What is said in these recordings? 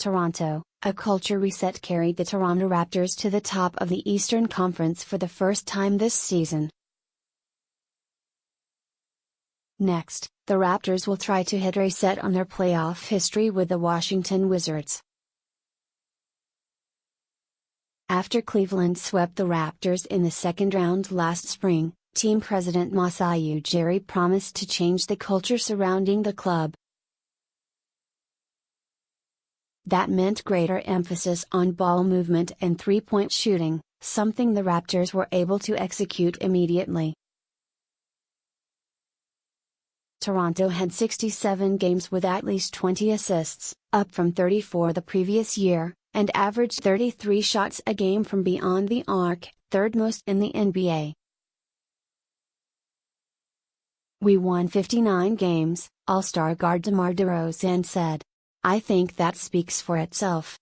Toronto, a culture reset carried the Toronto Raptors to the top of the Eastern Conference for the first time this season. Next, the Raptors will try to hit reset on their playoff history with the Washington Wizards. After Cleveland swept the Raptors in the second round last spring, team president Masai Ujiri promised to change the culture surrounding the club. That meant greater emphasis on ball movement and three-point shooting, something the Raptors were able to execute immediately. Toronto had 67 games with at least 20 assists, up from 34 the previous year, and averaged 33 shots a game from beyond the arc, third most in the NBA. "We won 59 games," All-Star guard DeMar DeRozan said. "I think that speaks for itself.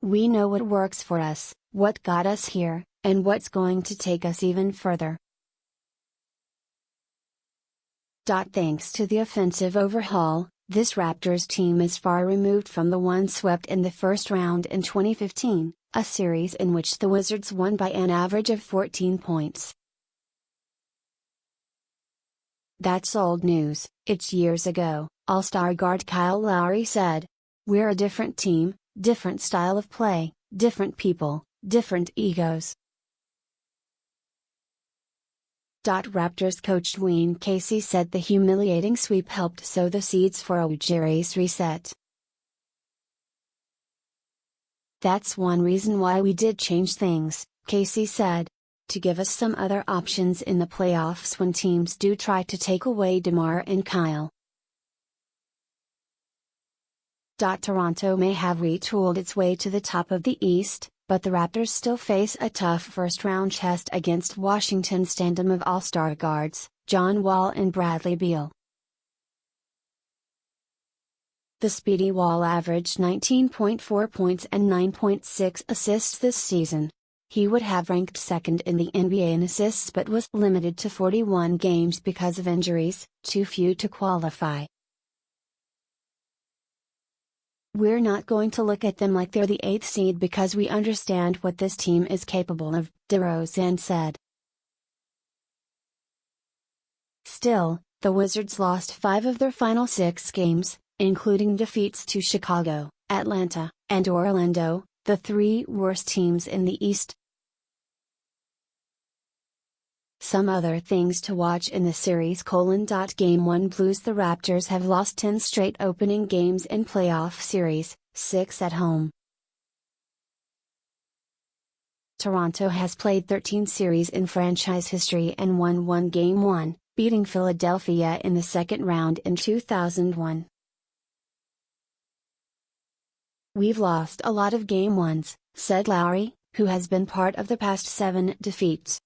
We know what works for us, what got us here, and what's going to take us even further." Thanks to the offensive overhaul, this Raptors team is far removed from the one swept in the first round in 2015, a series in which the Wizards won by an average of 14 points. "That's old news, it's years ago," All-Star guard Kyle Lowry said. "We're a different team, different style of play, different people, different egos." Raptors coach Dwayne Casey said the humiliating sweep helped sow the seeds for Ujiri's reset. "That's one reason why we did change things," Casey said. "To give us some other options in the playoffs when teams do try to take away DeMar and Kyle." Toronto may have retooled its way to the top of the East, but the Raptors still face a tough first-round test against Washington's tandem of All-Star guards, John Wall and Bradley Beal. The speedy Wall averaged 19.4 points and 9.6 assists this season. He would have ranked second in the NBA in assists but was limited to 41 games because of injuries, too few to qualify. "We're not going to look at them like they're the 8th seed because we understand what this team is capable of," DeRozan said. Still, the Wizards lost 5 of their final 6 games, including defeats to Chicago, Atlanta, and Orlando, the 3 worst teams in the East. Some other things to watch in the series: Game 1 Blues. The Raptors have lost 10 straight opening games in playoff series, 6 at home. Toronto has played 13 series in franchise history and won 1 Game 1, beating Philadelphia in the second round in 2001. "We've lost a lot of Game 1s, said Lowry, who has been part of the past 7 defeats.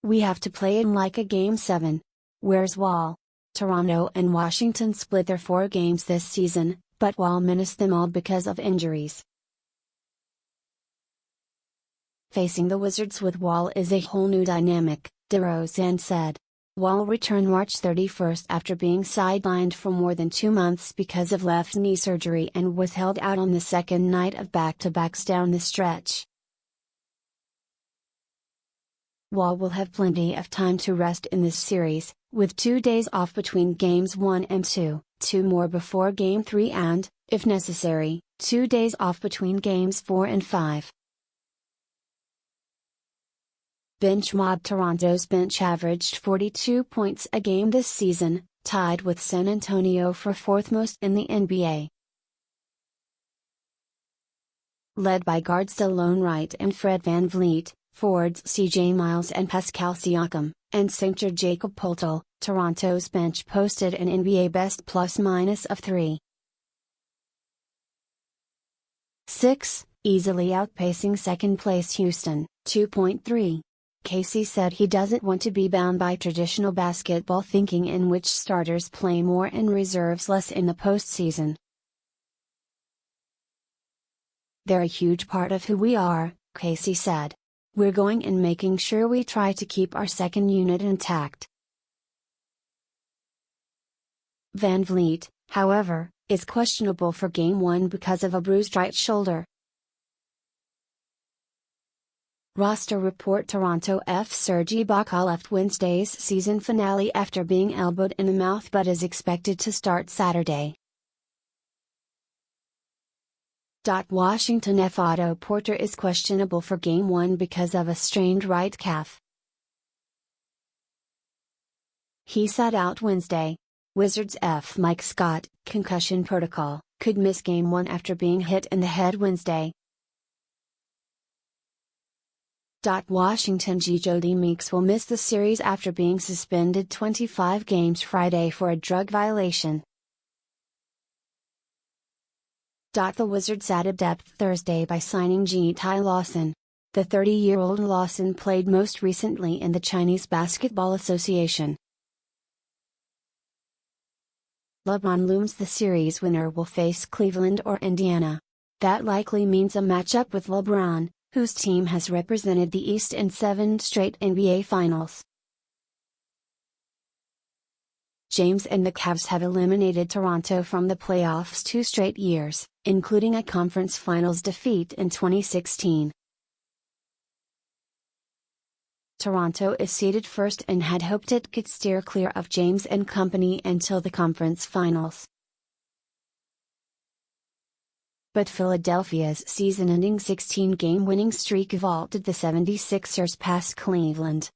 "We have to play in like a Game 7. Where's Wall?" Toronto and Washington split their 4 games this season, but Wall missed them all because of injuries. "Facing the Wizards with Wall is a whole new dynamic," DeRozan said. Wall returned March 31 after being sidelined for more than 2 months because of left knee surgery and was held out on the second night of back-to-backs down the stretch. Wall will have plenty of time to rest in this series, with 2 days off between Games 1 and 2, 2 more before Game 3 and, if necessary, 2 days off between Games 4 and 5. Bench mob. Toronto's bench averaged 42 points a game this season, tied with San Antonio for 4th most in the NBA. Led by guards Delon Wright and Fred VanVleet, forwards CJ Miles and Pascal Siakam, and center Jakob Poeltl, Toronto's bench posted an NBA best plus-minus of 3.6, easily outpacing second-place Houston, 2.3. Casey said he doesn't want to be bound by traditional basketball thinking in which starters play more and reserves less in the postseason. "They're a huge part of who we are," Casey said. "We're going and making sure we try to keep our second unit intact." Van Vliet, however, is questionable for Game 1 because of a bruised right shoulder. Roster report: Toronto F. Serge Ibaka left Wednesday's season finale after being elbowed in the mouth but is expected to start Saturday. Washington F. Otto Porter is questionable for Game 1 because of a strained right calf. He sat out Wednesday. Wizards F. Mike Scott, concussion protocol, could miss Game 1 after being hit in the head Wednesday. Washington G. Jody Meeks will miss the series after being suspended 25 games Friday for a drug violation. The Wizards added depth Thursday by signing Ty Lawson. The 30-year-old Lawson played most recently in the Chinese Basketball Association. LeBron looms: the series winner will face Cleveland or Indiana. That likely means a matchup with LeBron, whose team has represented the East in 7 straight NBA Finals. James and the Cavs have eliminated Toronto from the playoffs 2 straight years, including a conference finals defeat in 2016. Toronto is seeded first and had hoped it could steer clear of James and company until the conference finals. But Philadelphia's season-ending 16-game winning streak vaulted the 76ers past Cleveland.